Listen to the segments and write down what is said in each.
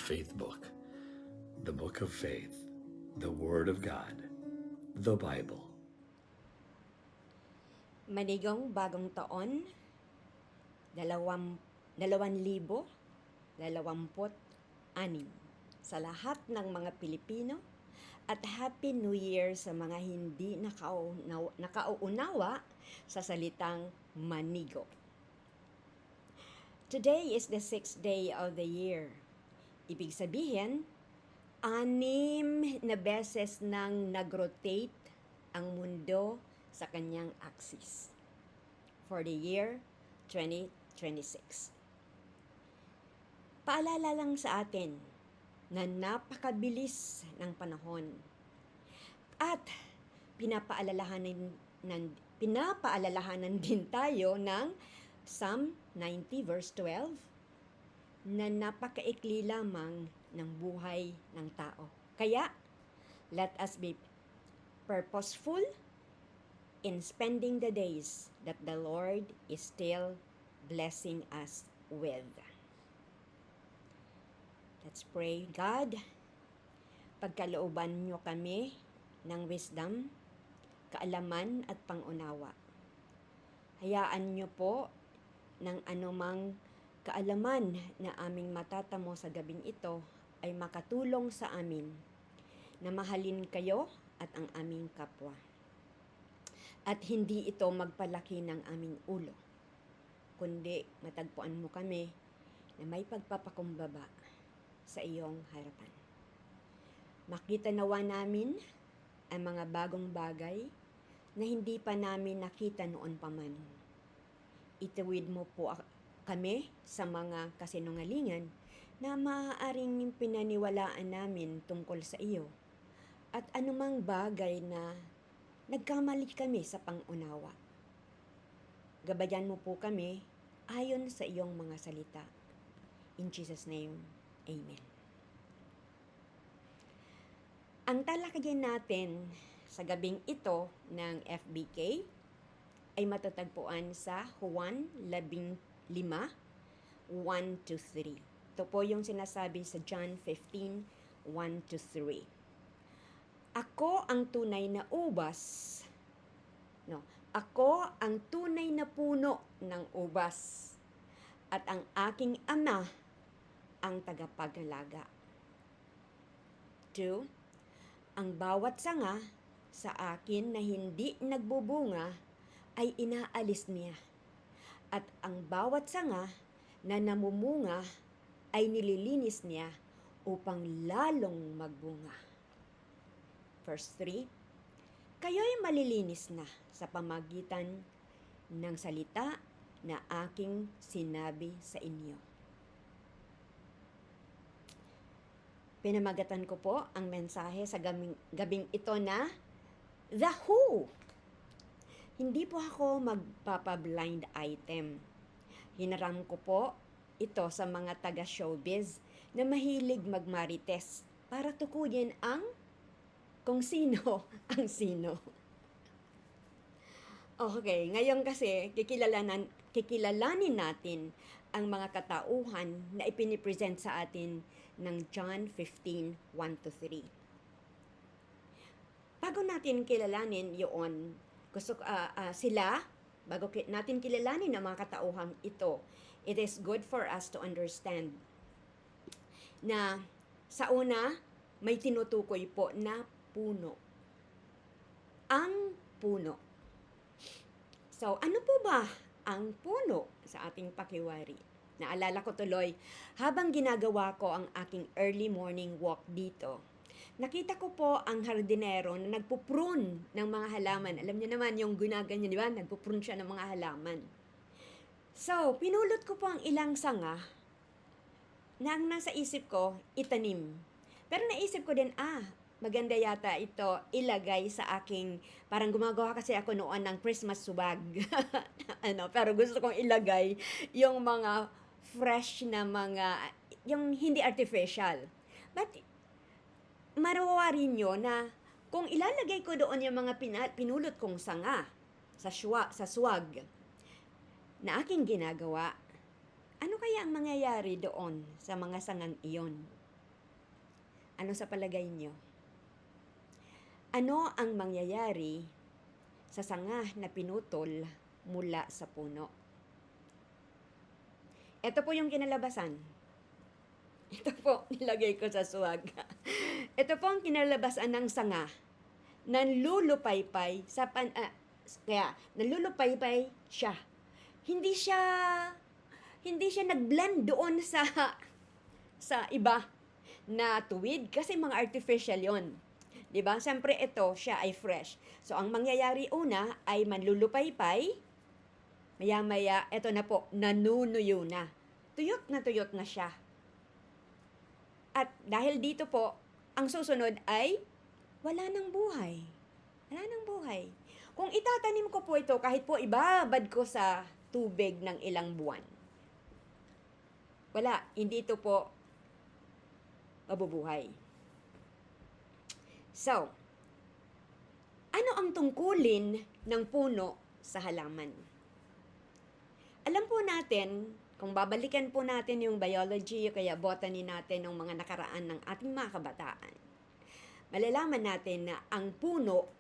faith book, the book of faith, the Word of God, the Bible. Manigong bagong taon, 2026 sa lahat ng mga Pilipino at Happy New Year sa mga hindi nakauunawa sa salitang manigo. Today is the 6th day of the year. Ibig sabihin, 6 na beses nang nag-rotate ang mundo sa kanyang axis for the year 2026. Paalala lang sa atin na napakabilis ng panahon at pinapaalalahanan din tayo ng Psalm 90 verse 12 na napakaikli lamang ng buhay ng tao. Kaya, let us be purposeful in spending the days that the Lord is still blessing us with. Let's pray. God, pagkalooban niyo kami ng wisdom, kaalaman at pangunawa. Hayaan niyo po ng anumang kaalaman na aming matatamo sa gabing ito ay makatulong sa amin na mahalin kayo at ang aming kapwa. At hindi ito magpalaki ng aming ulo, kundi matagpuan mo kami na may pagpapakumbaba sa iyong harapan. Makita nawa namin ang mga bagong bagay na hindi pa namin nakita noon pa man. Ituwid mo po kami sa mga kasinungalingan na maaaring pinaniwalaan namin tungkol sa iyo at anumang bagay na nagkamali kami sa pangunawa. Gabayan mo po kami ayon sa iyong mga salita. In Jesus' name, Amen. Ang talakayin natin sa gabing ito ng FBK ay matatagpuan sa Juan 15:1-3. Ito po yung sinasabi sa John 15:1-3. Ako ang tunay na ubas. Ako ang tunay na puno ng ubas. At ang aking ama ang tagapagalaga. 2. Ang bawat sanga sa akin na hindi nagbubunga ay inaalis niya. At ang bawat sanga na namumunga ay nililinis niya upang lalong magbunga. Verse 3, kayo'y malilinis na sa pamagitan ng salita na aking sinabi sa inyo. Pinamagatan ko po ang mensahe sa gabing ito na The Who. Hindi po ako magpapa-blind item. Hinaram ko po ito sa mga taga-showbiz na mahilig magmarites para tukuyin kung sino ang sino. Okay, ngayon kasi kikilalanin natin ang mga katauhan na ipinipresent sa atin ng John 15:1-3. Bago natin kilalanin yun, bago natin kilalanin ang mga katauhang ito, it is good for us to understand na sa una, may tinutukoy po na puno. Ang puno. So, ano po ba ang puno sa ating pakiwari? Naalala ko tuloy, habang ginagawa ko ang aking early morning walk dito, nakita ko po ang hardinero na nagpuprune ng mga halaman. Alam niyo naman yung ginaganyan, di ba? Nagpuprune siya ng mga halaman. So, pinulot ko po ang ilang sanga na ang nasa isip ko, itanim. Pero naisip ko din, maganda yata ito ilagay sa aking, parang gumagawa kasi ako noon ng Christmas subag. Pero gusto kong ilagay yung mga fresh na yung hindi artificial. But, marawa rin yun na kung ilalagay ko doon yung mga pinulot kong sanga sa swag na aking ginagawa, ano kaya ang mangyayari doon sa mga sangang iyon? Ano sa palagay nyo? Ano ang mangyayari sa sanga na pinutol mula sa puno? Ito po yung kinalabasan. Ito po, nilagay ko sa swag. Ito po ang kinalabasan ng sanga. Nanlulupaypay sa kaya nanlulupaypay siya. Hindi siya nag-blend doon sa iba na tuwid kasi mga artificial 'yon. 'Di ba? Siyempre ito, siya ay fresh. So ang mangyayari una ay manlulupaypay. Maya-maya, ito na po, nanunuyo na. Tuyot na siya. At dahil dito po, ang susunod ay wala nang buhay. Wala nang buhay. Kung itatanim ko po ito, kahit po ibabad ko sa tubig ng ilang buwan, wala, hindi ito po mabubuhay. So, ano ang tungkulin ng puno sa halaman? Alam po natin, kung babalikan po natin yung biology o kaya botany natin ng mga nakaraan ng ating mga kabataan, malalaman natin na ang puno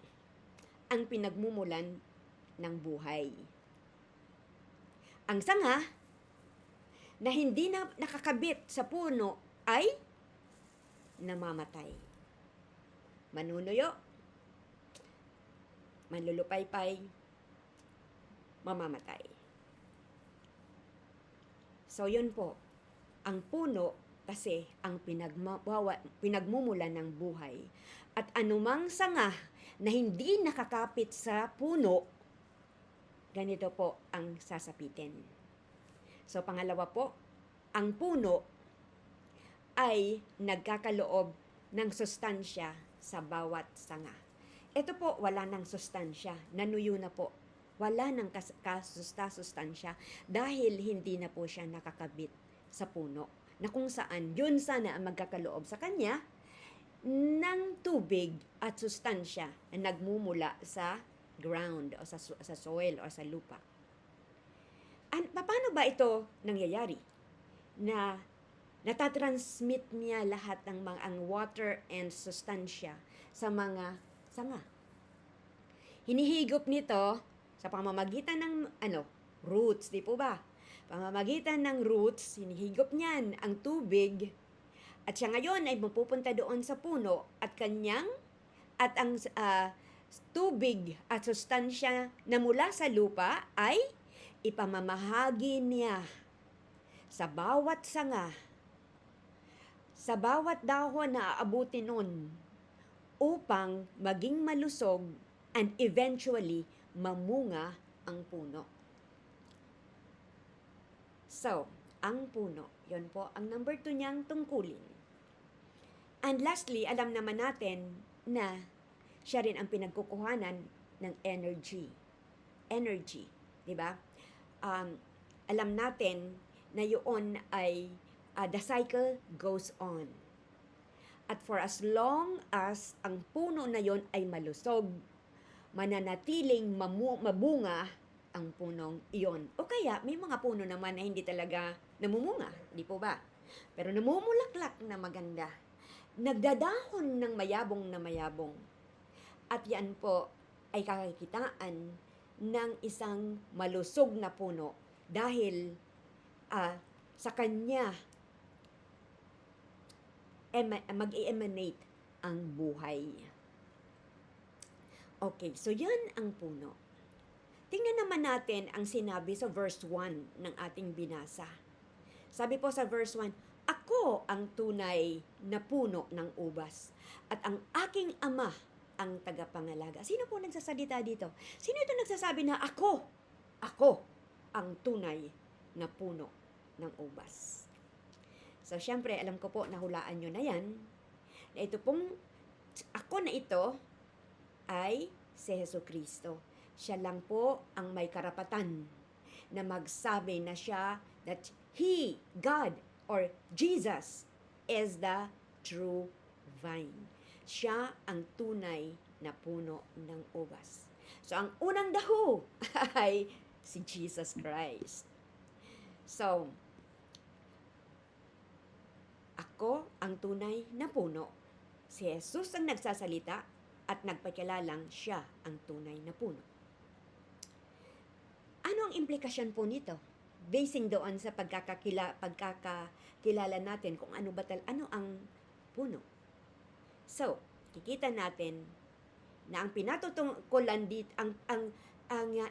ang pinagmumulan ng buhay. Ang sanga na hindi na nakakabit sa puno ay namamatay. Manunuyo, manlulupaypay, mamamatay. So yun po, ang puno kasi ang pinagmumulan ng buhay. At anumang sanga na hindi nakakapit sa puno, ganito po ang sasapitin. So pangalawa po, ang puno ay nagkakaloob ng sustansya sa bawat sanga. Ito po, wala ng sustansya, nanuyo na po. Wala ng kasustansya dahil hindi na po siya nakakabit sa puno. Na kung saan, yun sana ang magkakaloob sa kanya ng tubig at sustansya na nagmumula sa ground o sa soil o sa lupa. Paano ba ito nangyayari? Na natatransmit niya lahat ng ang water and sustansya sa mga sanga. Hinihigop nito sa pamamagitan ng roots, di po ba? Pamamagitan ng roots, hinihigop niyan ang tubig at siya ngayon ay mapupunta doon sa puno at ang tubig at sustansya na mula sa lupa ay ipamamahagi niya sa bawat sanga, sa bawat dahon na aabuti nun upang maging malusog and eventually mamunga ang puno. So, ang puno, yon po ang number 2 niyang tungkulin. And lastly, alam naman natin na siya rin ang pinagkukuhanan ng energy. Energy, di ba? Alam natin na yun ay the cycle goes on. At for as long as ang puno na yon ay malusog, mananatiling mabunga ang punong iyon. O kaya, may mga puno naman na hindi talaga namumunga, di po ba? Pero namumulaklak na maganda. Nagdadahon ng mayabong na mayabong. At yan po ay kakikitaan ng isang malusog na puno dahil sa kanya mag-emanate ang buhay. Okay, so yan ang puno. Tingnan naman natin ang sinabi sa verse 1 ng ating binasa. Sabi po sa verse 1, "Ako ang tunay na puno ng ubas, at ang aking ama ang tagapangalaga." Sino po nagsasalita dito? Sino ito nagsasabi na ako ang tunay na puno ng ubas? So, syempre, alam ko po, nahulaan nyo na yan, na ito pong ako na ito ay si Jesucristo. Siya lang po ang may karapatan na magsabi na siya that He, God, or Jesus, is the true vine. Siya ang tunay na puno ng ubas. So, ang unang daho ay si Jesus Christ. So, ako ang tunay na puno. Si Jesus ang nagsasalita at nagpakilalang siya ang tunay na puno. Ano ang implikasyon po nito? Basing doon sa pagkakakilala natin kung ano ano ang puno. So, kikita natin na ang pinatutungkulan dito,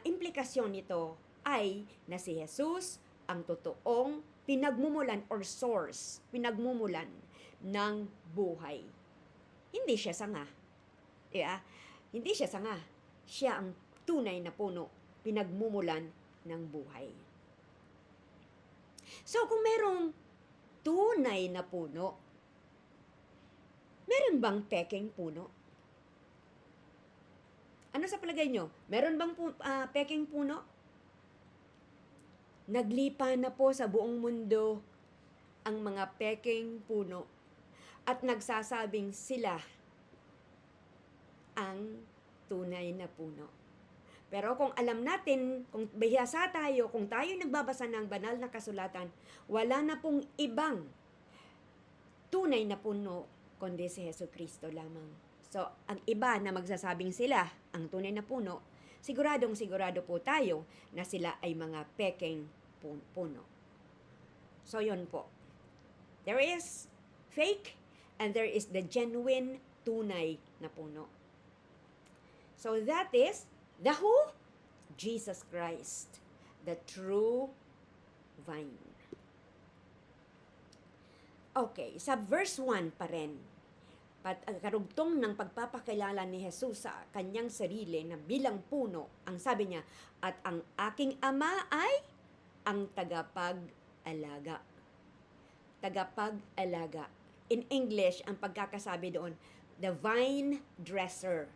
implikasyon nito ay na si Jesus ang totoong pinagmumulan or source, pinagmumulan ng buhay. Hindi siya sanga. Yeah? Hindi siya sanga. Siya ang tunay na puno, pinagmumulan ng buhay. So, kung merong tunay na puno, meron bang peking puno? Ano sa palagay nyo? Meron bang peking puno? Naglipa na po sa buong mundo ang mga peking puno at nagsasabing sila ang tunay na puno. Pero kung alam natin, kung bihasa tayo, kung tayo nagbabasa ng banal na kasulatan, wala na pong ibang tunay na puno kundi si Jesucristo lamang. So, ang iba na magsasabing sila ang tunay na puno, sigurado po tayo na sila ay mga peking puno. So, yun po. There is fake and there is the genuine tunay na puno. So, that is the who? Jesus Christ, the true vine. Okay, sa verse 1 pa rin, karugtong ng pagpapakilala ni Jesus sa kanyang sarili na bilang puno, ang sabi niya, at ang aking ama ay ang tagapag-alaga. Tagapag-alaga. In English, ang pagkakasabi doon, the vine dresser.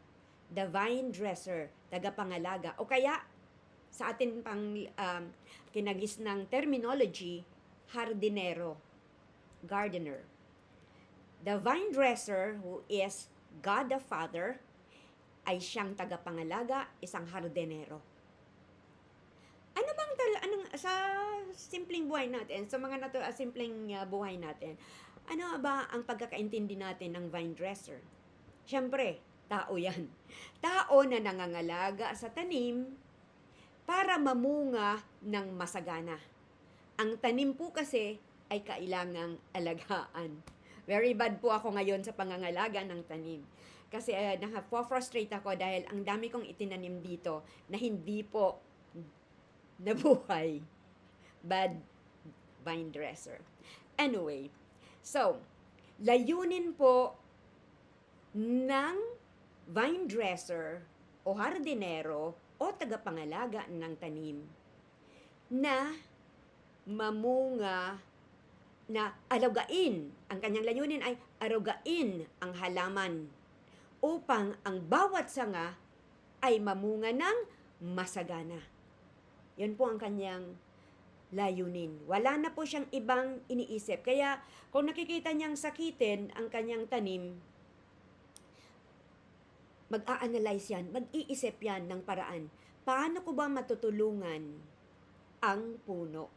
The vine dresser, tagapangalaga. O kaya, sa atin pang kinagis ng terminology, hardinero, gardener. The vine dresser, who is God the Father, ay siyang tagapangalaga, isang hardinero. Ano bang sa simpleng buhay natin, sa mga simpleng buhay natin, ano ba ang pagkakaintindi natin ng vine dresser? Siyempre, tao yan. Tao na nangangalaga sa tanim para mamunga ng masagana. Ang tanim po kasi ay kailangang alagaan. Very bad po ako ngayon sa pangangalaga ng tanim. Kasi frustrate ako dahil ang dami kong itinanim dito na hindi po nabuhay. Bad vine dresser. Anyway, so, layunin po ng vine dresser o hardinero o tagapangalaga ng tanim na mamunga, na alagain. Ang kanyang layunin ay arugain ang halaman upang ang bawat sanga ay mamunga ng masagana. Yun po ang kanyang layunin. Wala na po siyang ibang iniisip. Kaya kung nakikita niyang sakitin ang kanyang tanim, mag-a-analyze yan, mag-iisip yan ng paraan. Paano ko ba matutulungan ang puno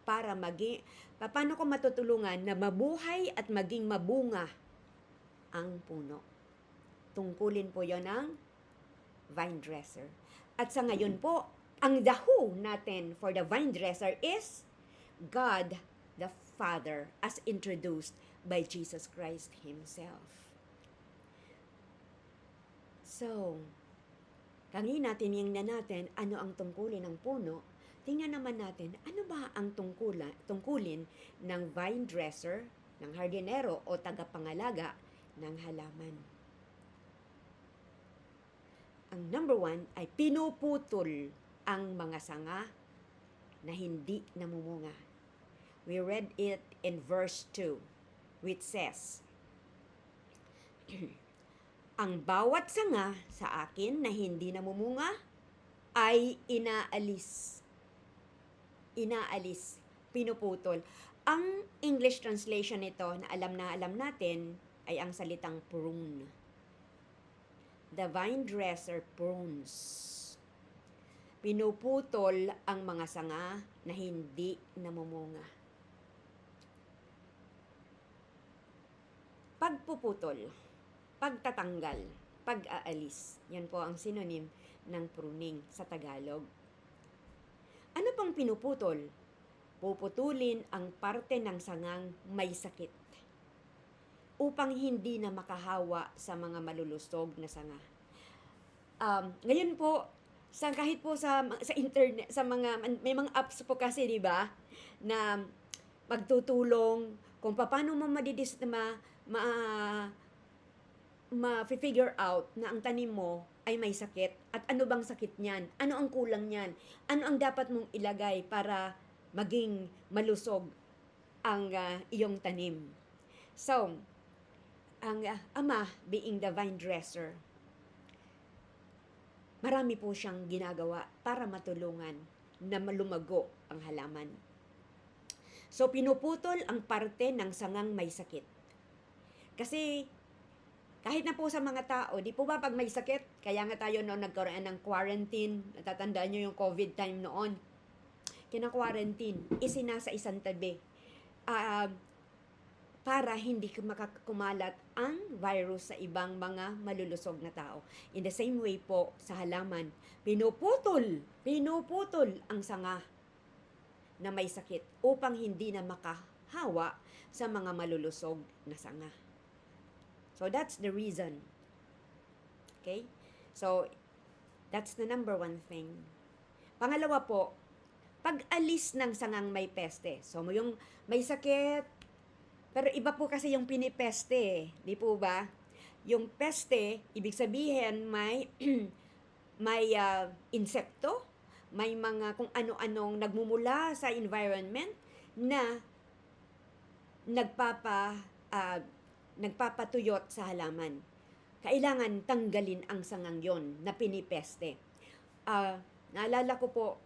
para paano ko matutulungan na mabuhay at maging mabunga ang puno? Tungkulin po yon ng vine dresser. At sa ngayon po, ang the who natin for the vine dresser is God the Father as introduced by Jesus Christ Himself. So, kanina tinignan natin ano ang tungkulin ng puno. Tingnan naman natin, ano ba ang tungkulin ng vine dresser, ng hardinero o tagapangalaga ng halaman? Ang number 1 ay pinuputol ang mga sanga na hindi namumunga. We read it in verse 2, which says, ang bawat sanga sa akin na hindi namumunga ay inaalis, pinuputol. Ang English translation nito na alam natin ay ang salitang prune. The vine dresser prunes. Pinuputol ang mga sanga na hindi namumunga. Pagpuputol. pagtatanggal, pag-aalis. Yan po ang synonym ng pruning sa Tagalog. Ano pang pinuputol? Puputulin ang parte ng sangang may sakit upang hindi na makahawa sa mga malulusog na sanga. Ngayon po, kahit po sa internet, sa may mga apps po kasi, di ba, na magtutulong kung paano mo ma-figure out na ang tanim mo ay may sakit at ano bang sakit niyan, ano ang kulang niyan, ano ang dapat mong ilagay para maging malusog ang iyong tanim. So, ang Ama, being the vine dresser, marami po siyang ginagawa para matulungan na malumago ang halaman. So, pinuputol ang parte ng sangang may sakit. Kasi, kahit na po sa mga tao, di po ba pag may sakit, kaya nga tayo noon nagkaroon ng quarantine, natatandaan nyo yung COVID time noon, kina-quarantine, isinasa isang tabi, para hindi kumalat ang virus sa ibang mga malulusog na tao. In the same way po sa halaman, pinuputol ang sanga na may sakit upang hindi na makahawa sa mga malulusog na sanga. So that's the reason. Okay? So that's the number one thing. Pangalawa po, pag-alis ng sangang may peste. So yung may sakit, pero iba po kasi yung pinipeste, di po ba? Yung peste, ibig sabihin may may insekto, may mga kung ano-anong nagmumula sa environment na nagpapatuyot sa halaman. Kailangan tanggalin ang sangang yon na pinipeste. Naalala ko po,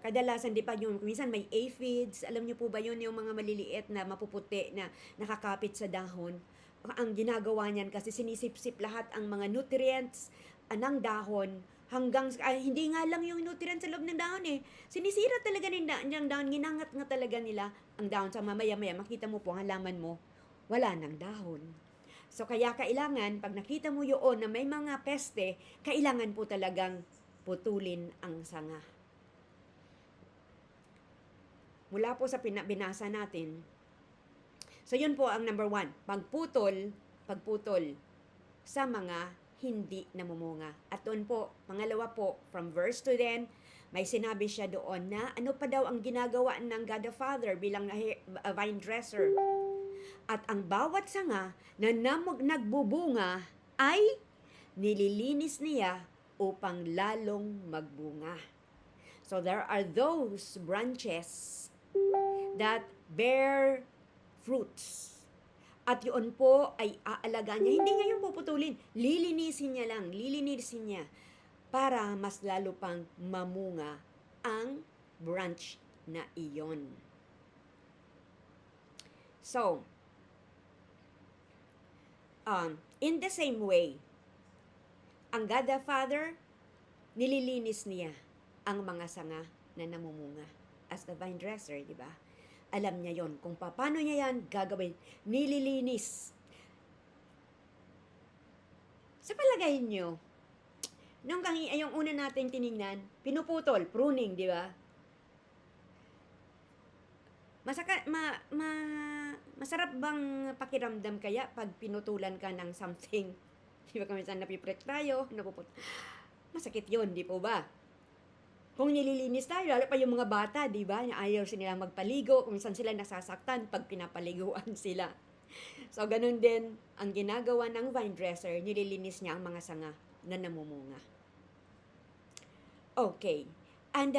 kadalasan di pa yun, minsan may aphids, alam niyo po ba yun, yung mga maliliit na mapuputi na nakakapit sa dahon. Ang ginagawa niyan kasi sinisip-sip lahat ang mga nutrients ng dahon hanggang, hindi nga lang yung nutrients sa loob ng dahon sinisira talaga ng dahon, ginangat nga talaga nila ang dahon. Sa mamaya-maya, makita mo po ang halaman mo, wala ng dahon. So kaya kailangan, pag nakita mo yun na may mga peste, kailangan po talagang putulin ang sanga. Mula po sa binasa natin. So, yun po ang number 1. Pagputol sa mga hindi namumunga. At doon po, pangalawa po, from verse 2 then, may sinabi siya doon na ano pa daw ang ginagawa ng God the Father bilang vine dresser. At ang bawat sanga na nagbubunga ay nililinis niya upang lalong magbunga. So, there are those branches that bear fruits. At yun po ay aalagaan niya. Hindi niya yung puputulin. Lilinisin niya para mas lalo pang mamunga ang branch na iyon. So, in the same way, ang God the Father, nililinis niya ang mga sanga na namumunga. As the vine dresser, di ba? Alam niya yon kung paano niya yan gagawin. Nililinis. Sa palagay niyo, yung una natin tinignan, pinuputol, pruning, di ba? Masarap bang pakiramdam kaya pag pinutulan ka ng something? Di ba kung minsan napiprek tayo, masakit yon, di po ba? Kung nililinis tayo, lalo pa yung mga bata, di ba? Ayaw sila magpaligo, kung minsan sila nasasaktan pag pinapaliguan sila. So, ganun din ang ginagawa ng vine dresser, nililinis niya ang mga sanga na namumunga. Okay. And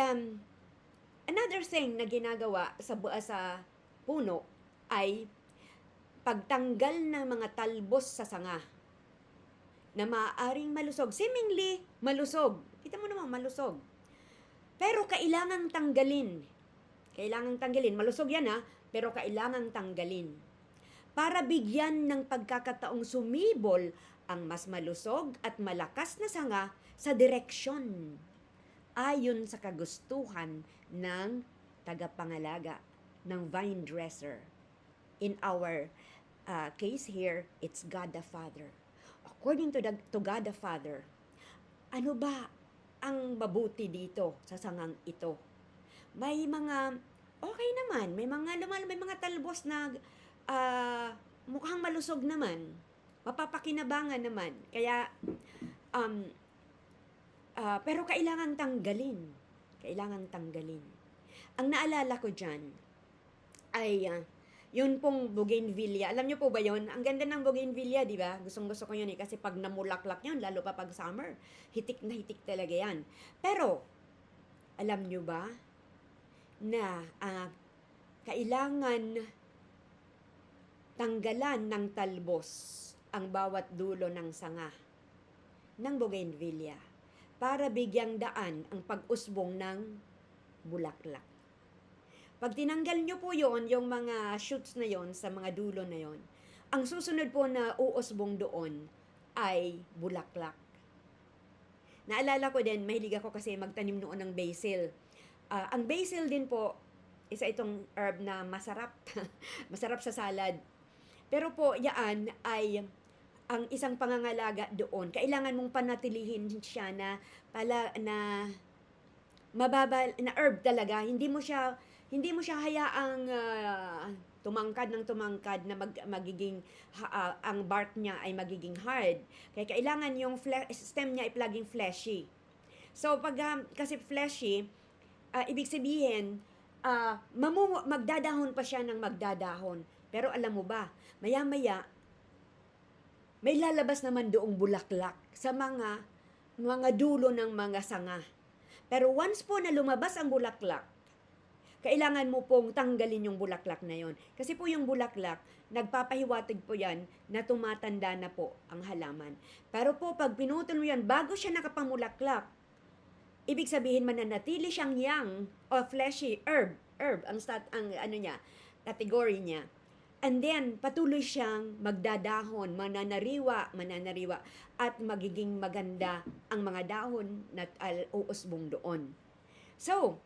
another thing na ginagawa sa puno ay pagtanggal ng mga talbos sa sanga na maaaring malusog. Seemingly, malusog. Kita mo naman, malusog. Pero kailangang tanggalin. Malusog yan pero kailangang tanggalin. Para bigyan ng pagkakataong sumibol ang mas malusog at malakas na sanga sa direksyon ayon sa kagustuhan ng tagapangalaga, ng vine dresser in our case here, it's God the Father. According to God the Father, ano ba ang mabuti dito sa sangang ito? May mga okay naman, may mga talbos na mukhang malusog naman, mapapakinabangan naman. Kaya pero kailangan tanggalin. Kailangan tanggalin. Ang naalala ko diyan ay yun pong bougainvillea. Alam niyo po ba yun? Ang ganda ng bougainvillea, di ba? Gustong-gusto ko yun kasi pag namulaklak yun, lalo pa pag summer, hitik na hitik talaga yan. Pero, alam niyo ba na kailangan tanggalan ng talbos ang bawat dulo ng sanga ng bougainvillea para bigyang daan ang pag-usbong ng bulaklak. Pag tinanggal nyo po yon, yung mga shoots na yon sa mga dulo na yon, ang susunod po na uusbong doon ay bulaklak. Naalala ko din, mahilig ako kasi magtanim noon ng basil. Ang basil din po, isa itong herb na masarap, masarap sa salad. Pero po, yan ay ang isang pangangalaga doon. Kailangan mong panatilihin siya na mababa na herb talaga. Hindi mo siya hayaang tumangkad na magiging ang bark niya ay magiging hard. Kaya kailangan yung stem niya ay laging fleshy. So pag kasi fleshy, ibig sabihin magdadahon pa siya ng magdadahon. Pero alam mo ba, maya-maya may lalabas naman doong bulaklak sa mga dulo ng mga sanga. Pero once po na lumabas ang bulaklak, kailangan mo pong tanggalin yung bulaklak na yon. Kasi po yung bulaklak, nagpapahiwatig po yan na tumatanda na po ang halaman. Pero po pag pinutol mo yan, bago siya nakapamulaklak, ibig sabihin mananatili siyang young o fleshy herb ang category niya. And then, patuloy siyang magdadahon, mananariwa, at magiging maganda ang mga dahon na uusbong doon. So,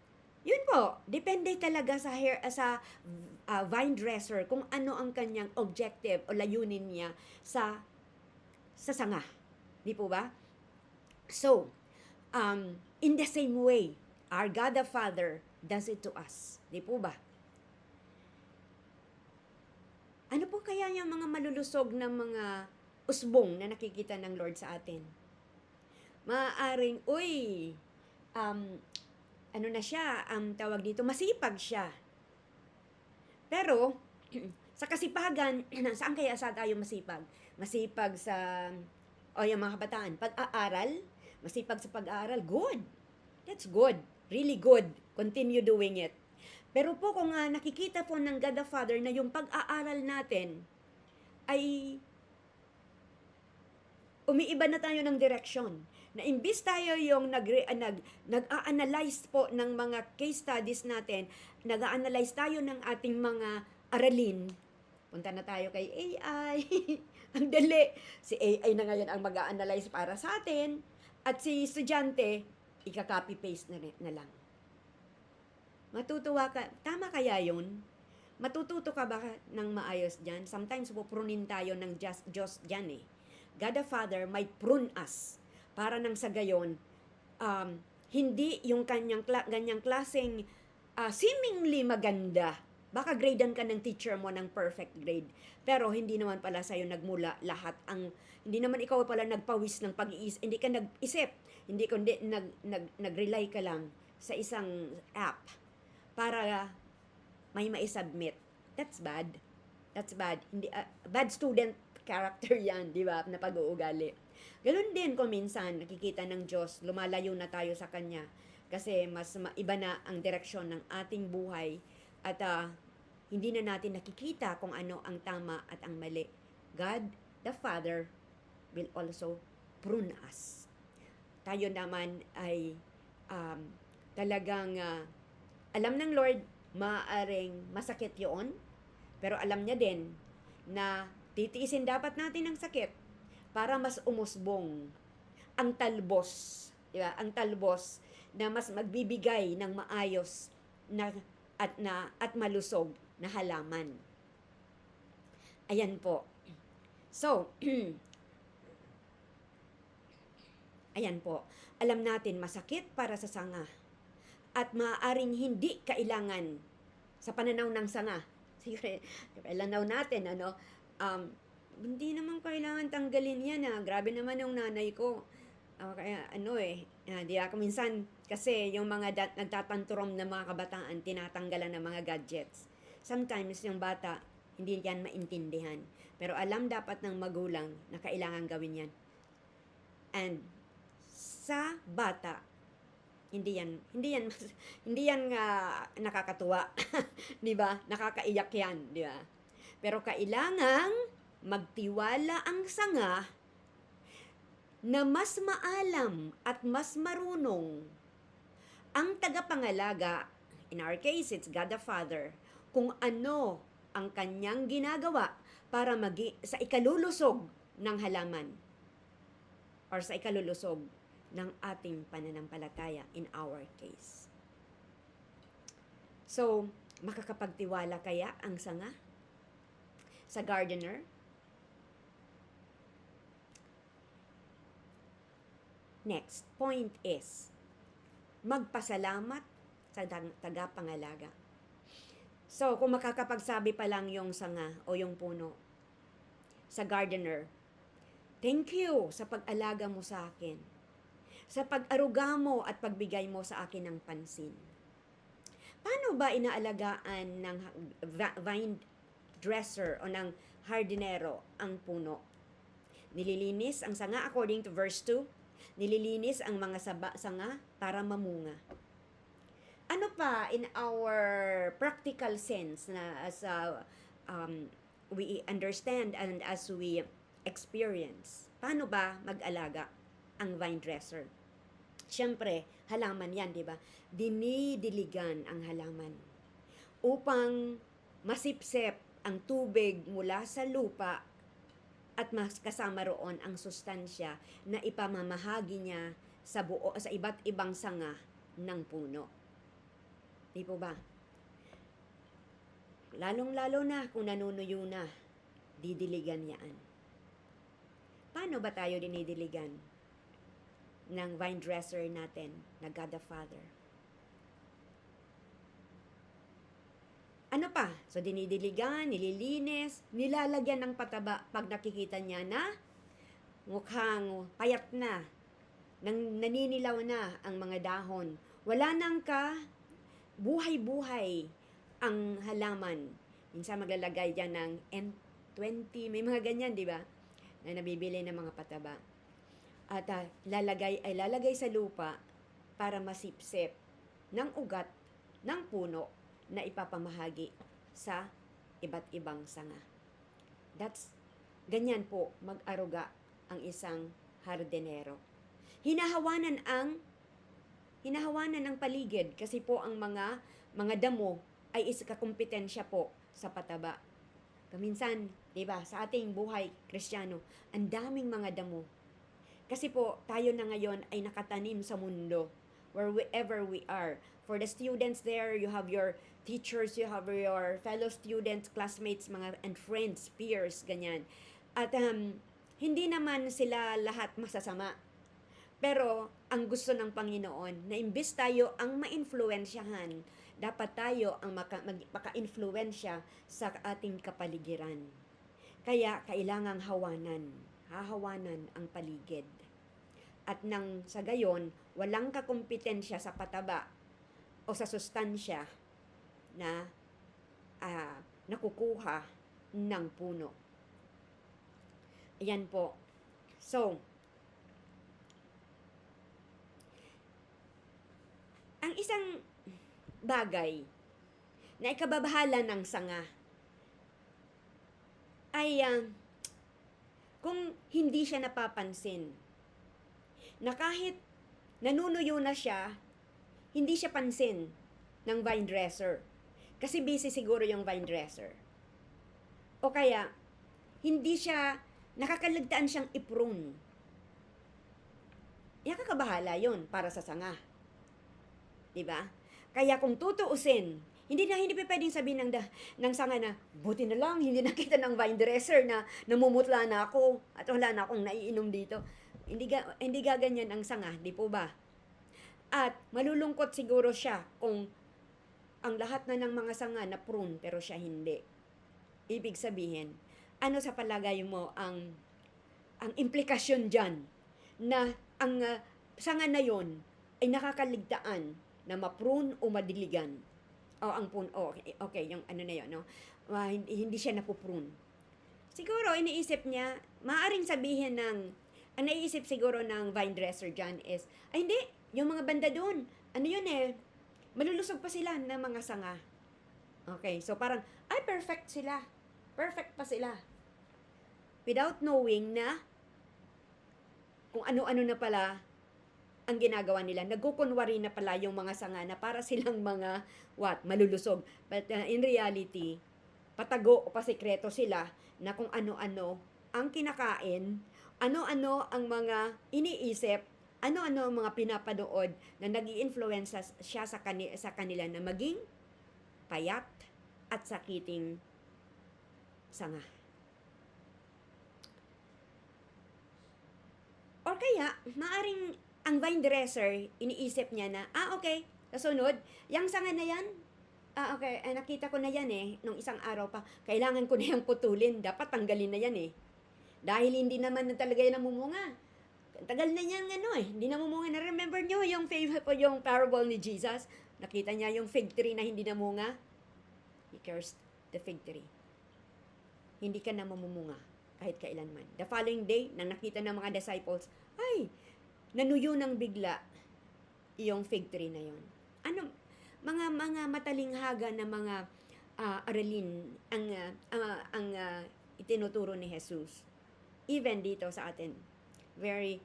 yun po, depende talaga sa vine dresser kung ano ang kanyang objective o layunin niya sa sanga. Di po ba? So, in the same way, our God the Father does it to us. Di po ba? Ano po kaya yung mga malulusog na mga usbong na nakikita ng Lord sa atin? Maaaring, ano na siya, tawag dito, masipag siya. Pero, sa kasipagan, saan kaya tayo masipag? Masipag sa, yung mga kabataan, pag-aaral, masipag sa pag-aaral, good. That's good. Really good. Continue doing it. Pero po kung nakikita po ng God the Father na yung pag-aaral natin ay umiiba na tayo ng direksyon. Na imbis tayo yung nag-a-analyze po ng mga case studies natin, nag-a-analyze tayo ng ating mga aralin. Punta na tayo kay AI. Ang dali. Si AI na ngayon ang mag-a-analyze para sa atin. At si estudyante, ika-copy-paste na lang. Matutuwa ka. Tama kaya yun? Matututo ka ba ng maayos dyan? Sometimes puprunin tayo ng Diyos dyan eh. God the Father might prune us para nang sa gayon, hindi yung ganyang klaseng seemingly maganda. Baka gradean ka ng teacher mo ng perfect grade. Pero hindi naman pala sa'yo nagmula lahat. Hindi naman ikaw pala nagpawis ng pag-iisip. Hindi ka nag-isip. Hindi kundi nag-rely ka lang sa isang app para may maisubmit. That's bad. That's bad. Hindi, bad student character yan, di ba? Na pag-uugali. Ganun din kung minsan nakikita ng Diyos, lumalayo na tayo sa Kanya kasi mas iba na ang direksyon ng ating buhay at hindi na natin nakikita kung ano ang tama at ang mali. God, the Father, will also prune us. Tayo naman ay talagang alam ng Lord, maaaring masakit yun, pero alam niya din na titiisin dapat natin ang sakit para mas umusbong ang talbos, di ba? Ang talbos na mas magbibigay ng maayos at malusog na halaman. Ayan po. So, ayan po. Alam natin masakit para sa sanga at maaaring hindi kailangan sa pananaw ng sanga. Siguro, pananaw natin, hindi naman kailangan tanggalin yan Grabe naman yung nanay ko. Kaya di ako minsan kasi yung mga nagtatantrum na mga kabataan, tinatanggalan ng mga gadgets. Sometimes yung bata, hindi yan maintindihan. Pero alam dapat ng magulang na kailangan gawin yan. And sa bata, hindi yan nakakatuwa, 'di ba? Nakakaiyak yan, 'di ba? Pero kailangang magtiwala ang sanga na mas maalam at mas marunong ang tagapangalaga, in our case it's God the Father, kung ano ang kanyang ginagawa para sa ikalulusog ng halaman or sa ikalulusog ng ating pananampalataya in our case. So, makakapagtiwala kaya ang sanga sa gardener? Next point is, magpasalamat sa tagapangalaga. So, kung makakapagsabi pa lang yung sanga o yung puno sa gardener, thank you sa pag-alaga mo sa akin, sa pag-aruga mo at pagbigay mo sa akin ng pansin. Paano ba inaalagaan ng vine dresser o ng hardinero ang puno? Nililinis ang sanga according to verse 2. Nililinis ang mga sanga para mamunga. Ano pa in our practical sense na as we understand and as we experience? Paano ba mag-alaga ang vine dresser? Siyempre, halaman yan, di ba? Dinidiligan ang halaman upang masipsip ang tubig mula sa lupa at mas kasama roon ang sustansya na ipamamahagi niya sa iba't ibang sanga ng puno. Di po ba? Lalong-lalo na kung nanunuyo na, didiligan yan. Paano ba tayo dinidiligan ng vine dresser natin na God the Father? Ano pa? So, dinidiligan, nililinis, nilalagyan ng pataba pag nakikita niya na mukhang payat na, naninilaw na ang mga dahon. Wala nang buhay-buhay ang halaman. Minsan maglalagay dyan ng N20, may mga ganyan, di ba? Na nabibili ng mga pataba. At lalagay sa lupa para masipsip ng ugat ng puno na ipapamahagi sa iba't ibang sanga. Ganyan po mag-aruga ang isang hardinero. Hinahawanan ang paligid kasi po ang mga damo ay kakumpetensya po sa pataba. Kaminsan, 'di ba, sa ating buhay Kristiyano, ang daming mga damo. Kasi po tayo na ngayon ay nakatanim sa mundo wherever we are. For the students there, you have your teachers, you have your fellow students, classmates, and friends, peers, ganyan. At hindi naman sila lahat masasama. Pero ang gusto ng Panginoon na imbes tayo ang ma-influensyahan, dapat tayo ang maka-influensya sa ating kapaligiran. Kaya kailangang hahawanan ang paligid. At nang sa gayon, walang kakumpetensya sa pataba o sa sustansya na nakukuha ng puno. Ayan po. So, ang isang bagay na ikababahala ng sanga ay kung hindi siya napapansin, na kahit nanunuyo na siya, hindi siya pansin ng vine dresser. Kasi busy siguro yung vine dresser. O kaya, hindi siya, nakakalagtaan siyang i-prune. Kakabahala yon para sa sanga. Diba? Kaya kung tutuusin, Hindi pa pwedeng sabihin ng sanga na, buti na lang, hindi nakita ng vine dresser na namumutla na ako at wala na akong naiinom dito. Hindi gaganyan ang sanga, di po ba? At malulungkot siguro siya kung ang lahat na ng mga sanga na prune pero siya hindi. Ibig sabihin, ano sa palagay mo ang implikasyon diyan na ang sanga na yon ay nakakaligtaan na ma-prune o madiligan? O ang prune, okay, yung ano na yon, no? Hindi siya napuprune. Siguro iniisip niya, maaring sabihin ang naiisip siguro ng vine dresser dyan is, ay hindi, yung mga banda doon, ano yun malulusog pa sila ng mga sanga. Okay, so parang, ay perfect sila. Perfect pa sila. Without knowing na kung ano-ano na pala ang ginagawa nila. Nagkukunwari na pala yung mga sanga na para silang mga, malulusog. But in reality, patago o pasikreto sila na kung ano-ano ang kinakain, ano-ano ang mga iniisip, ano-ano ang mga pinapanood na nag-i-influensya siya sa kanila na maging payat at sakiting sanga. Or kaya, maaring ang vine dresser, iniisip niya na, okay, kasunod, yung sanga na yan, okay, nakita ko na yan nung isang araw pa, kailangan ko na yung putulin, dapat tanggalin na yan Dahil hindi naman na talaga yan namumunga. Tagal na yan hindi namumunga. Na-remember nyo yung parable ni Jesus? Nakita niya yung fig tree na hindi namunga? He cursed the fig tree. Hindi ka na mamumunga kahit kailanman. The following day, nang nakita ng mga disciples, ay, nanuyo ng bigla yung fig tree na yon. Mga matalinghaga na mga aralin ang itinuturo ni Jesus. Even dito sa atin, very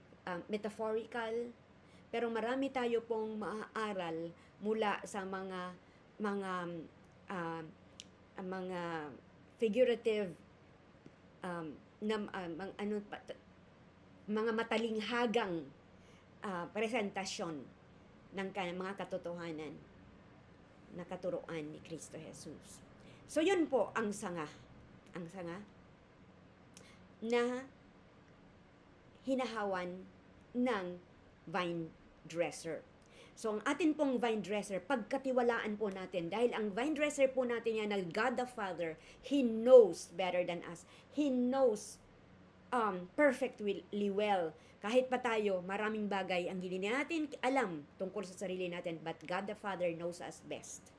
metaphorical, pero marami tayo pong maaaral mula sa mga figurative mga matalinghagang presentasyon ng mga katotohanan na katuruan ni Kristo Jesus. So yun po ang sanga. Ang sanga na hinahawan ng vine dresser. So, ang atin pong vine dresser, pagkatiwalaan po natin, dahil ang vine dresser po natin yan, na God the Father, He knows better than us. He knows perfectly well. Kahit pa tayo, maraming bagay ang hindi natin alam tungkol sa sarili natin, but God the Father knows us best.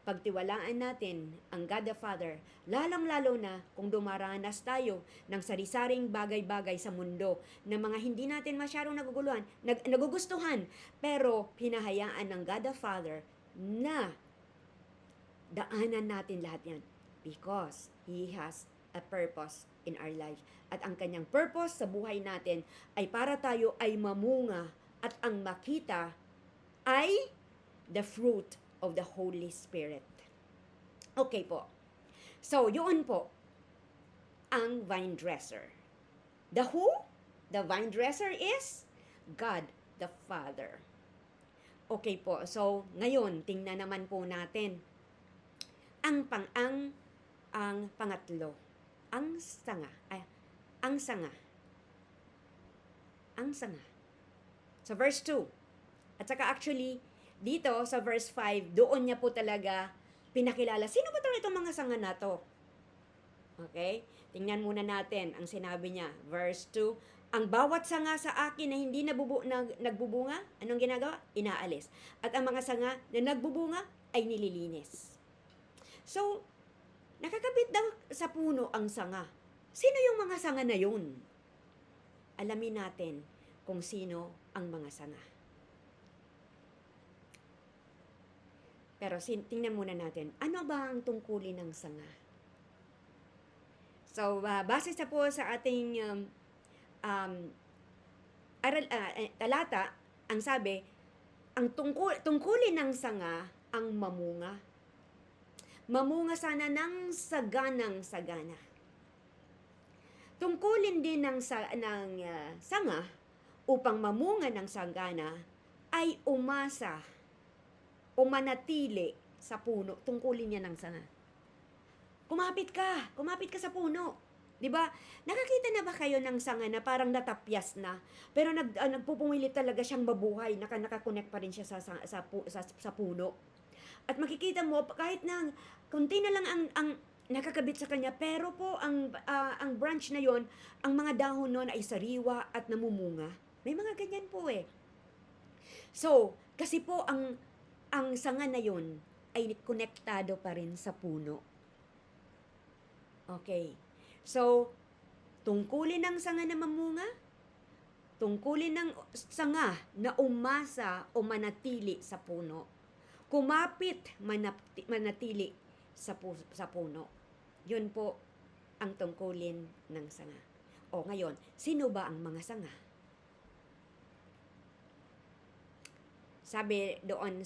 Pagtiwalaan natin ang God the Father, lalong-lalo na kung dumaranas tayo ng sari-saring bagay-bagay sa mundo na mga hindi natin masyadong nagugustuhan, pero hinahayaan ng God the Father na daanan natin lahat yan because He has a purpose in our life. At ang kanyang purpose sa buhay natin ay para tayo ay mamunga at ang makita ay the fruit of the Holy Spirit. Okay po. So, yun po ang vine dresser. The who? The vine dresser is God the Father. Okay po. So, ngayon, tingnan naman po natin ang pangatlo. Ang sanga. So, verse 2. At saka actually, dito sa verse 5, doon niya po talaga pinakilala. Sino ba talaga itong mga sanga na to? Okay? Tingnan muna natin ang sinabi niya. Verse 2, ang bawat sanga sa akin na hindi nagbubunga, anong ginagawa? Inaalis. At ang mga sanga na nagbubunga ay nililinis. So, nakakabit daw sa puno ang sanga. Sino yung mga sanga na yun? Alamin natin kung sino ang mga sanga. Pero tingnan muna natin, ano ba ang tungkulin ng sanga? So, base sa po sa ating talata, ang sabi, ang tungkulin ng sanga ang mamunga. Mamunga sana ng saganang-sagana. Tungkulin din ng sanga upang mamunga ng sagana ay umasa o manatili sa puno, tungkulin niya ng sanga. Kumapit ka sa puno. 'Di ba? Nakakita na ba kayo ng sanga na parang natapyas na, pero nagpupumilit talaga siyang mabuhay, naka-connect pa rin siya sa puno. At makikita mo kahit na konti na lang ang nakakabit sa kanya, pero po ang branch na 'yon, ang mga dahon noon ay sariwa at namumunga. May mga ganyan po eh. So, kasi po ang sanga na 'yon ay konektado pa rin sa puno. Okay. So, tungkulin ng sanga na mamunga, tungkulin ng sanga na umasa o manatili sa puno. Kumapit, manatili sa puno. Yun po ang tungkulin ng sanga. O ngayon, sino ba ang mga sanga? Sabi doon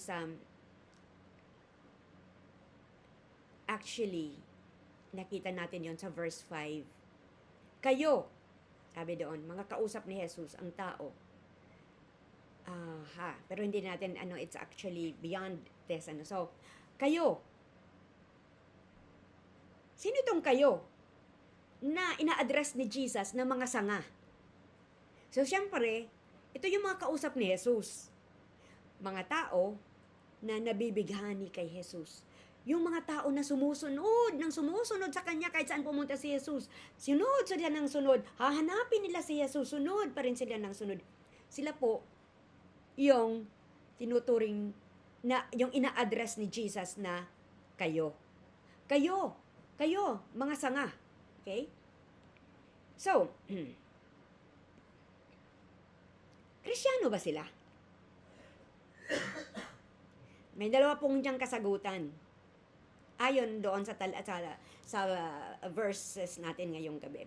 actually, nakita natin yon sa verse 5. Kayo, sabi doon, mga kausap ni Jesus, ang tao. Pero hindi natin, it's actually beyond this. So, kayo. Sino itong kayo na ina-address ni Jesus na mga sanga? So, syempre, ito yung mga kausap ni Jesus. Mga tao na nabibighani kay Jesus. Yung mga tao na sumusunod sa Kanya kahit saan pumunta si Jesus. Sunod sila ng sunod. Hahanapin nila si Jesus. Sunod pa rin sila ng sunod. Sila po, yung tinuturing na, yung ina-address ni Jesus na kayo. Kayo, mga sanga. Okay? So, Kristiyano ba sila? May dalawa pong diyang kasagutan. Ayon doon sa verses natin ngayong gabi.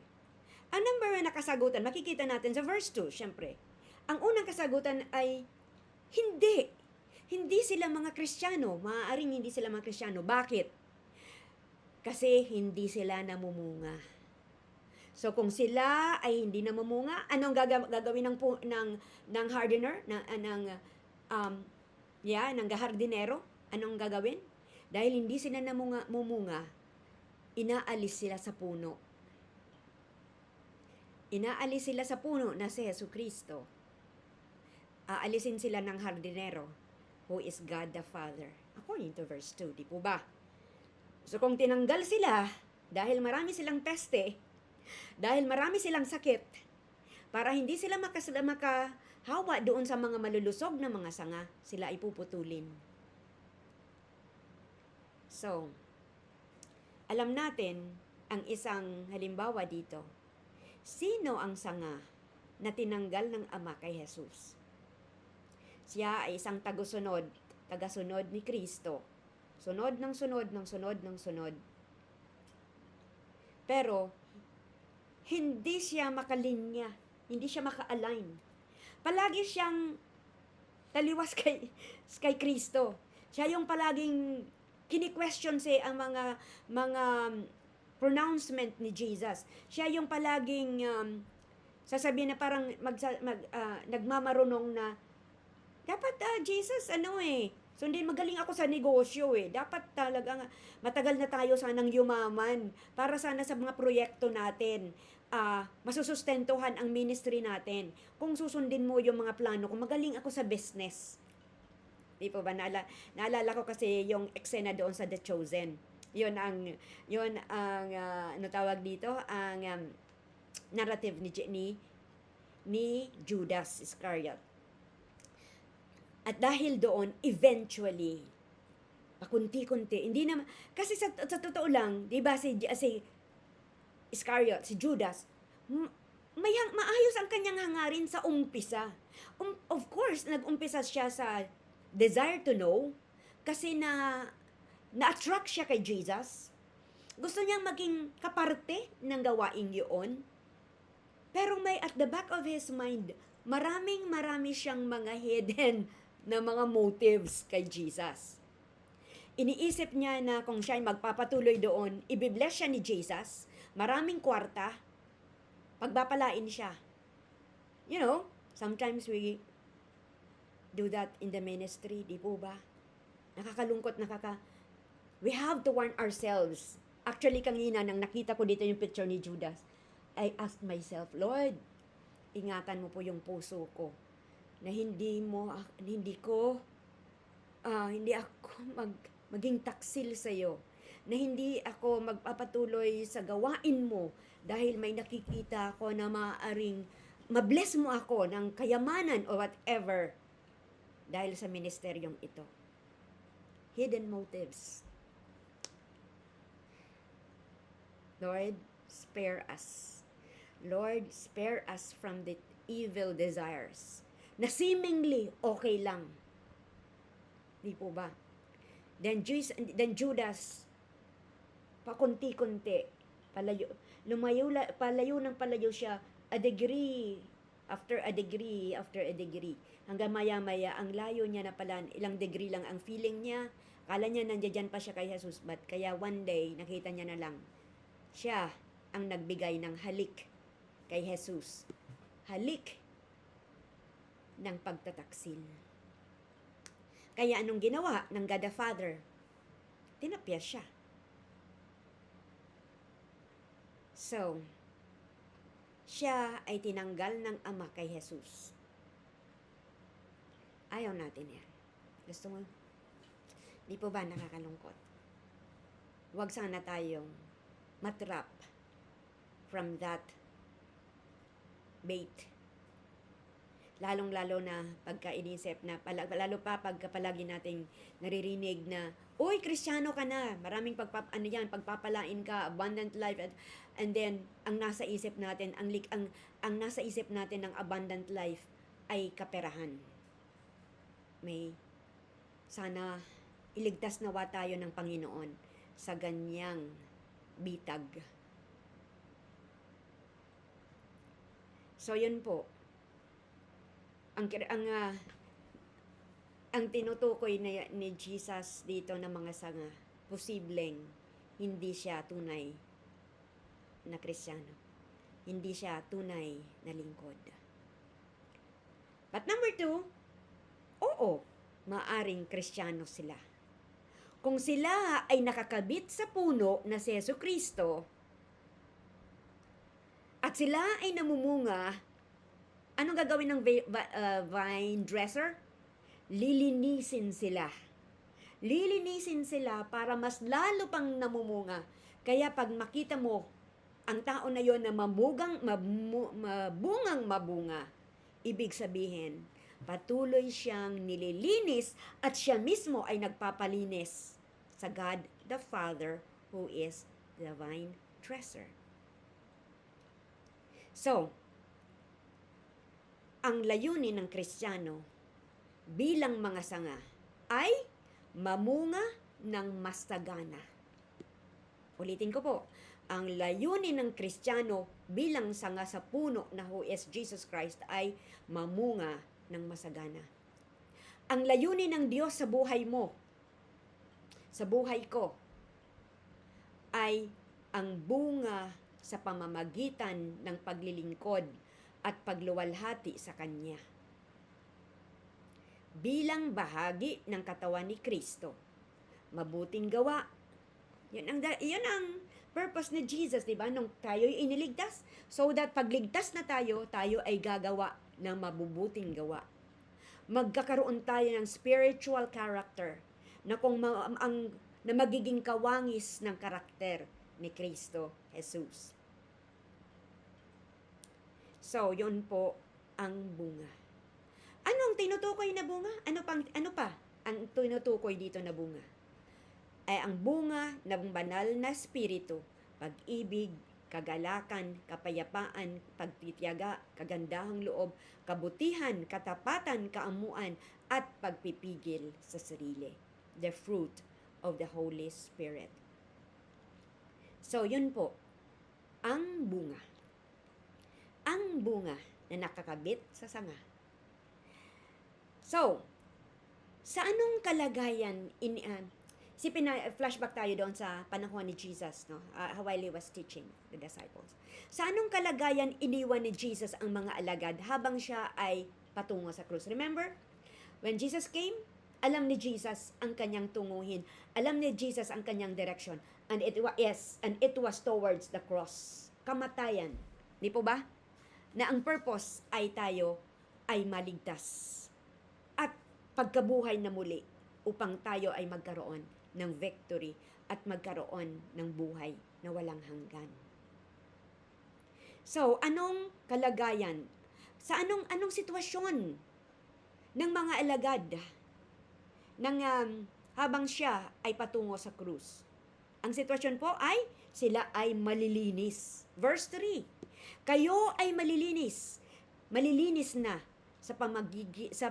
Ang number 1 na kasagutan, makikita natin sa verse 2, syempre. Ang unang kasagutan ay, hindi. Hindi sila mga Kristiyano. Maaaring hindi sila mga Kristiyano. Bakit? Kasi hindi sila namumunga. So kung sila ay hindi namumunga, anong gagawin ng hardener, ng hardinero? Anong gagawin? Dahil hindi sila mumunga, inaalis sila sa puno. Inaalis sila sa puno na si Jesucristo. Aalisin sila ng hardinero, who is God the Father. According to verse 2, di po ba? So kung tinanggal sila, dahil marami silang peste, dahil marami silang sakit, para hindi sila makahawa doon sa mga malulusog na mga sanga, sila ay puputulin. So, alam natin ang isang halimbawa dito. Sino ang sanga na tinanggal ng Ama kay Jesus? Siya ay isang tagasunod ni Kristo. Sunod ng sunod. Pero, hindi siya makalinya, hindi siya maka-align. Palagi siyang taliwas kay Kristo. Siya yung palaging kini-question ang mga pronouncement ni Jesus. Siya yung palaging sasabihin na parang nagmamarunong na dapat Jesus sundin, magaling ako sa negosyo dapat talaga matagal na tayo sanang yumaman para sana sa mga proyekto natin masusustentuhan ang ministry natin. Kung susundin mo yung mga plano ko, magaling ako sa business. Di po ba? Naalala ko kasi yung eksena doon sa The Chosen. Yun ang tawag dito, ang narrative ni Judas Iscariot. At dahil doon, eventually, pakunti-kunti, hindi naman, kasi sa totoo lang, di ba, si Iscariot, si Judas, maayos ang kanyang hangarin sa umpisa. Of course, nag-umpisa siya sa desire to know, kasi na-attract siya kay Jesus. Gusto niyang maging kaparte ng gawaing yun. Pero may at the back of his mind, marami siyang mga hidden na mga motives kay Jesus. Iniisip niya na kung siya ay magpapatuloy doon, ibibless siya ni Jesus, maraming kwarta, pagpapalain siya. You know, sometimes we do that in the ministry, di po ba? Nakakalungkot, We have to warn ourselves. Actually, kanina, nang nakita ko dito yung picture ni Judas, I asked myself, Lord, ingatan mo po yung puso ko na hindi ako maging taksil sa iyo, na hindi ako magpapatuloy sa gawain mo dahil may nakikita ako na maaaring mabless mo ako ng kayamanan o whatever dahil sa ministeryong ito. Hidden motives. Lord, spare us. Lord, spare us from the evil desires na seemingly okay lang. Di po ba? Then Judas, pakunti-kunti, palayo siya, a degree, after a degree, hanggang maya-maya, ang layo niya na pala, ilang degree lang ang feeling niya, kala niya nandiyan pa siya kay Jesus, but kaya one day, nakita niya na lang, siya ang nagbigay ng halik kay Jesus. Halik ng pagtataksil. Kaya anong ginawa ng God the Father? Tinapya siya. So, siya ay tinanggal ng Ama kay Jesus. Ayaw natin yan. Gusto mo? Di po ba nakakalungkot? Huwag sana tayong matrap from that bait. Lalong-lalo na pagka inisip na, lalo pa pagka palagi nating naririnig na, uy, Kristiyano ka na, maraming pagpapalain ka, abundant life, and then, ang nasa isip natin, ang nasa isip natin ng abundant life ay kaperahan. Sana iligtas nawa tayo ng Panginoon sa ganyang bitag. So, yun po. Ang tinutukoy ni Jesus dito na mga sanga, posibleng hindi siya tunay na Kristiyano. Hindi siya tunay na lingkod. But number 2, oo, maaring Kristiyano sila. Kung sila ay nakakabit sa puno na si Jesucristo, at sila ay namumunga, anong gagawin ng vine dresser? Lilinisin sila. Lilinisin sila para mas lalo pang namumunga. Kaya pag makita mo ang tao na yon na mabungang mabunga, ibig sabihin, patuloy siyang nililinis at siya mismo ay nagpapalinis sa God the Father who is the vine dresser. So, ang layunin ng Kristiyano bilang mga sanga ay mamunga ng masagana. Ulitin ko po, ang layunin ng Kristiyano bilang sanga sa puno na who is Jesus Christ ay mamunga ng masagana. Ang layunin ng Diyos sa buhay mo, sa buhay ko, ay ang bunga sa pamamagitan ng paglilingkod at pagluwalhati sa Kanya. Bilang bahagi ng katawan ni Kristo, mabuting gawa. Yun ang purpose ni Jesus, di ba? Nung tayo'y iniligtas, so that pagligtas na tayo ay gagawa ng mabubuting gawa. Magkakaroon tayo ng spiritual character na na magiging kawangis ng karakter ni Kristo Jesus. So, yun po ang bunga. Ano ang tinutukoy na bunga? Ano pa ang tinutukoy dito na bunga? Ay ang bunga ng banal na espiritu, pag-ibig, kagalakan, kapayapaan, pagtitiyaga, kagandahang loob, kabutihan, katapatan, kaamuan, at pagpipigil sa sarili. The fruit of the Holy Spirit. So, yun po, ang bunga. Ang bunga na nakakabit sa sanga. So, sa anong kalagayan flashback tayo doon sa panahon ni Jesus, no? While he was teaching the disciples. Sa anong kalagayan iniwan ni Jesus ang mga alagad habang siya ay patungo sa krus? Remember, when Jesus came, Alam ni Jesus ang kanyang tunguhin. Alam ni Jesus ang kanyang direction. And it was towards the cross. Kamatayan. Di po ba? Na ang purpose ay tayo ay maligtas. At pagkabuhay na muli upang tayo ay magkaroon ng victory at magkaroon ng buhay na walang hanggan. So, anong kalagayan? Sa anong sitwasyon ng mga alagad habang siya ay patungo sa krus? Ang sitwasyon po ay sila ay malilinis. Verse 3, kayo ay malilinis na sa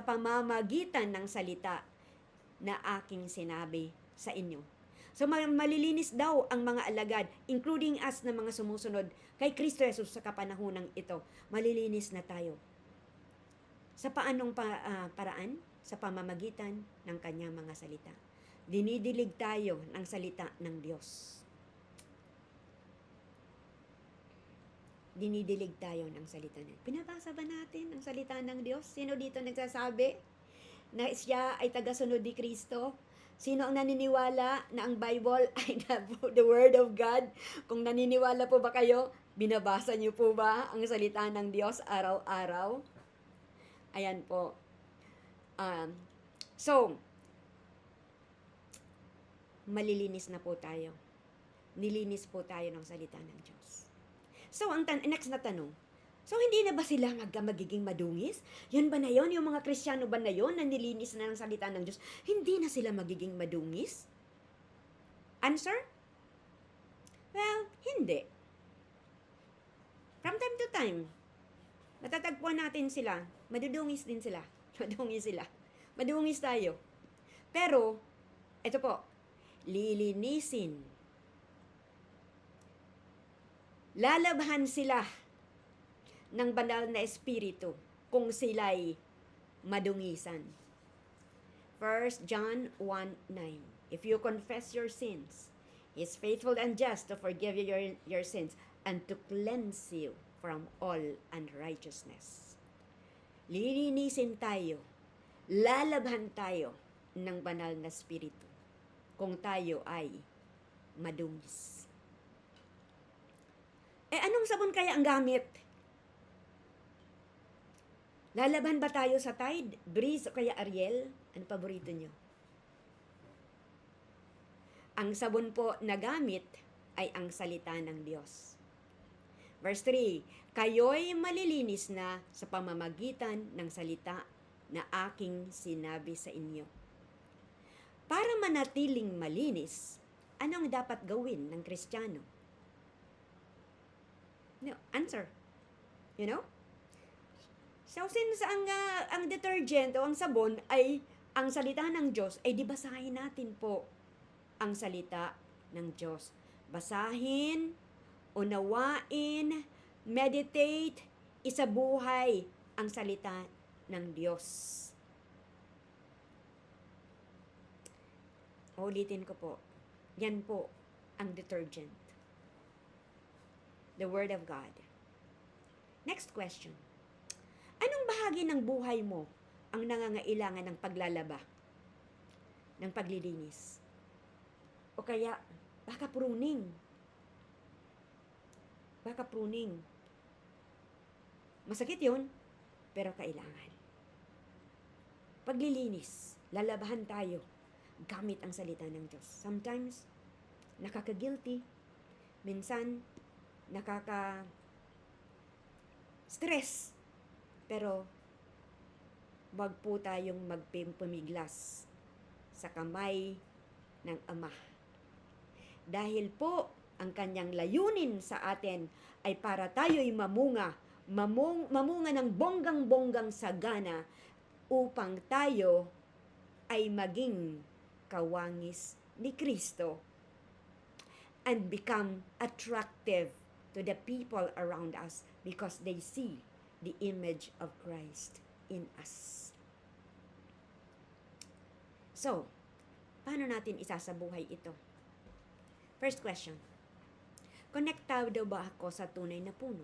pamamagitan ng salita na aking sinabi sa inyo. So malilinis daw ang mga alagad, including us na mga sumusunod kay Kristo Jesus sa kapanahonang ito. Malilinis na tayo. Sa paanong paraan? Sa pamamagitan ng kanyang mga salita. Dinidilig tayo ng salita ng Diyos. Dinidilig tayo ng salita niya. Pinabasa ba natin ang salita ng Diyos? Sino dito nagsasabi na siya ay tagasunod ni Kristo? Sino ang naniniwala na ang Bible ay the Word of God? Kung naniniwala po ba kayo, binabasa niyo po ba ang salita ng Diyos araw-araw? Ayan po. So, malilinis na po tayo. Nilinis po tayo ng salita ng Diyos. So, ang next na tanong, so hindi na ba sila magiging madungis? Yun ba na yun? Yung mga Kristiyano ba na yun na nilinis na ng salita ng Diyos? Hindi na sila magiging madungis? Answer? Well, hindi. From time to time, matatagpuan natin sila, madudungis din sila. Madungis tayo. Pero, ito po, lilinisin. Lalabhan sila ng banal na espiritu kung sila'y madungisan. 1 John 1:9. If you confess your sins, He is faithful and just to forgive you your sins and to cleanse you from all unrighteousness. Lilinisin tayo, lalabhan tayo ng banal na espiritu kung tayo ay madungis. Anong sabon kaya ang gamit? Lalaban ba tayo sa Tide, Breeze o kaya Ariel? Ano paborito nyo? Ang sabon po na gamit ay ang salita ng Diyos. Verse 3, kayo'y malilinis na sa pamamagitan ng salita na aking sinabi sa inyo. Para manatiling malinis, anong dapat gawin ng Kristiyano? No, answer. You know? So, since ang detergent o ang sabon ay ang salita ng Diyos, ay di basahin natin po ang salita ng Diyos. Basahin, unawain, meditate, isabuhay ang salita ng Diyos. Ulitin ko po, yan po ang detergent. The Word of God. Next question. Anong bahagi ng buhay mo ang nangangailangan ng paglalaba, ng paglilinis? O kaya, baka pruning. Masakit yun, pero kailangan. Paglilinis, lalabahan tayo gamit ang salita ng Diyos. Sometimes, nakaka-guilty. Minsan, nakaka-stress. Pero, wag po tayong magpumiglas sa kamay ng Ama. Dahil po, ang kanyang layunin sa atin ay para tayo'y mamunga ng bonggang-bonggang sagana upang tayo ay maging kawangis ni Kristo and become attractive to the people around us because they see the image of Christ in us. So, paano natin isasabuhay ito? First question, konektado ba ako sa tunay na puno?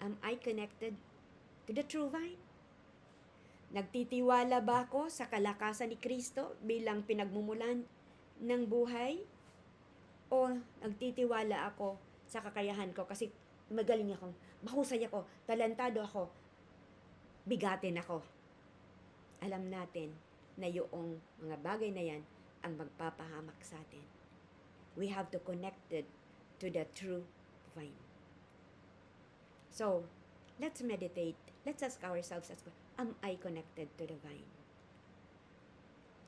Am I connected to the true vine? Nagtitiwala ba ako sa kalakasan ni Kristo bilang pinagmumulan ng buhay? O nagtitiwala ako sa kakayahan ko kasi magaling ako, mahusay ako, talentado ako, bigatin ako? Alam natin na yung mga bagay na yan ang magpapahamak sa atin. We have to connect it to the true vine. So, let's meditate. Let's ask ourselves, am I connected to the vine?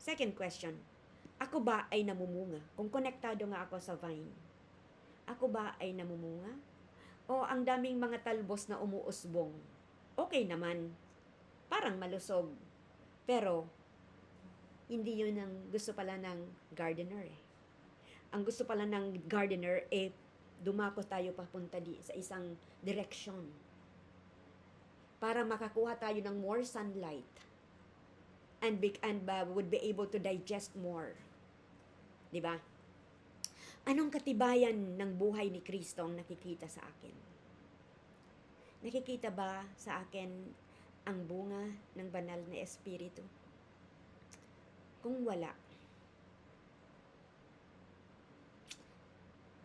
Second question, ako ba ay namumunga? Kung konektado nga ako sa vine, ako ba ay namumunga? O ang daming mga talbos na umuusbong? Okay naman, parang malusog. Pero, hindi yun ang gusto pala ng gardener eh. Ang gusto pala ng gardener eh, dumako tayo papunta sa isang direksyon para makakuha tayo ng more sunlight and would be able to digest more. Di ba? Anong katibayan ng buhay ni Kristo ang nakikita sa akin? Nakikita ba sa akin ang bunga ng banal na espiritu? Kung wala,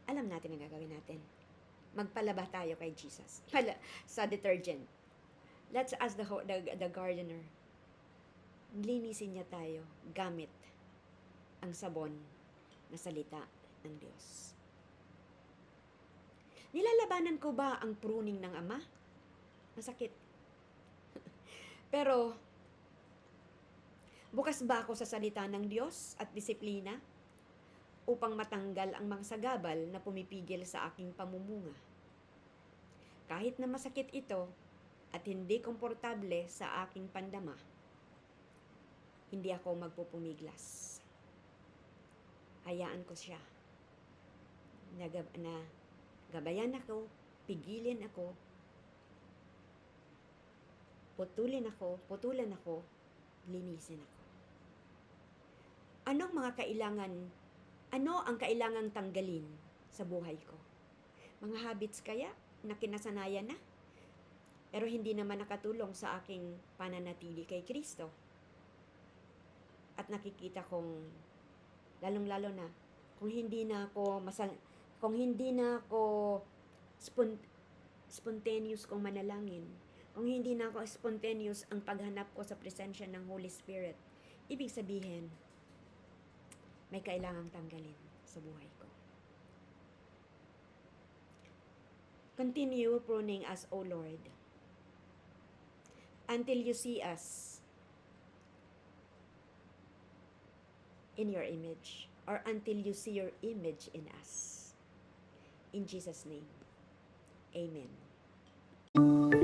alam natin ang gagawin natin. Magpalaba tayo kay Jesus. Sa detergent. Let's ask the gardener. Linisin niya tayo gamit ang sabon na salita ng Diyos. Nilalabanan ko ba ang pruning ng Ama? Masakit. Pero, bukas ba ako sa salita ng Diyos at disiplina upang matanggal ang mga sagabal na pumipigil sa aking pamumunga? Kahit na masakit ito at hindi komportable sa aking pandama, hindi ako magpupumiglas. Hayaan ko siya na gabayan ako, pigilin ako, putulan ako, linisin ako. Ano ang kailangang tanggalin sa buhay ko? Mga habits kaya na kinasanayan na, pero hindi naman nakatulong sa aking pananatili kay Kristo. At nakikita kong, lalong-lalo na, kung hindi na ako spontaneous kong manalangin, kung hindi na ako spontaneous ang paghanap ko sa presensya ng Holy Spirit, ibig sabihin, may kailangang tanggalin sa buhay ko. Continue pruning us, O Lord, until you see us in your image, or until you see your image in us. In Jesus' name, amen.